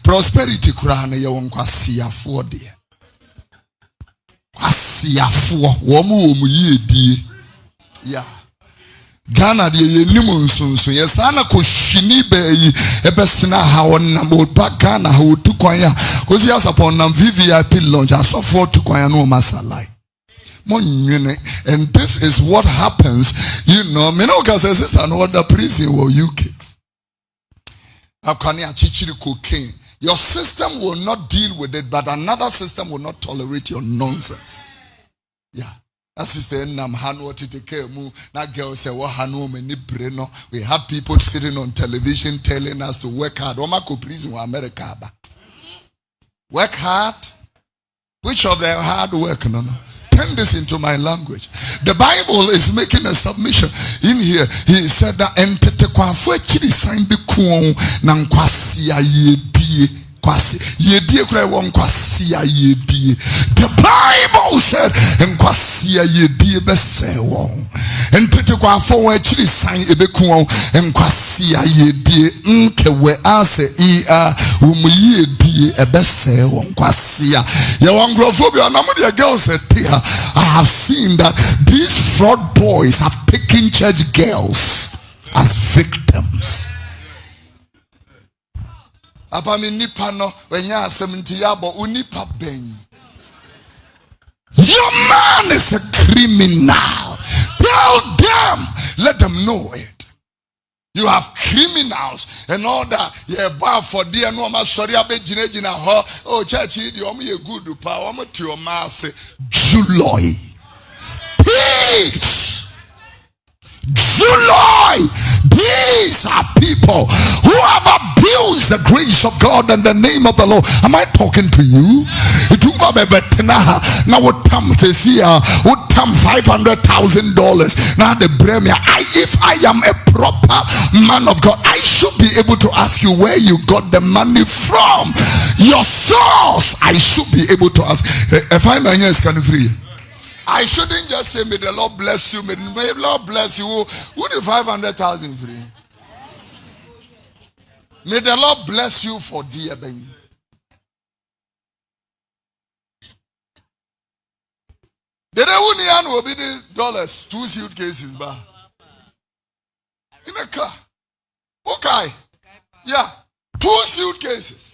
prosperity kura na ye Nkwaseafour de. Nkwaseafour womu ye die. Yeah. Ghana de ye nimu nsonso ye sana ko hwini bayi ebesina ha wonam oba Ghana ha otukwan ya kosi asapon nam VVIP lounge asofo otukwan ya no masalai monwene. And this is what happens, you know. Me no ka say sister no the prison or UK akwane achichiri cocaine. Your system will not deal with it, but another system will not tolerate your nonsense. Yeah. That sister nam hanu otiteke mu na girl say what hanu many breno. We had people sitting on television telling us to work hard. Oma ko prison in America ba. Work hard. Which of them hard work? No. Turn this into my language. The Bible is making a submission in here. He said that entete kwafu chiri sign be kuon na nkwasea yedie. The Bible said Nkwaseafour yedie bese won. Entete kwafu chiri sign ebekuon Nkwaseafour yedie nkewe ase yedie ebese won Nkwaseafour. Ye wan grofobia na mo the girls said I have seen that these fraud boys have taken church girls as victims. Apami nipa no wenya 70 yabo unipa ben. Your man is a criminal. Tell them, let them know it. You have criminals and all that. Yeah, but for dear no ma sorry abe jina ho. Oh church idi omo ye good pa omo ti o ma say July. Peace. July. These are people who have abused the grace of God and the name of the Lord. Am I talking to you? Now what come to see what come $500,000 now the premier. If I am a proper man of God, I should be able to ask you where you got the money from. Your source, I should be able to ask. If I know is kind of free. I shouldn't just say, may the Lord bless you, may the Lord bless you. Who the 500,000 free? May the Lord bless you for dear baby. The Reunion will be the dollars, 2 suitcases bar. In a car. Okay. Yeah. 2 suitcases.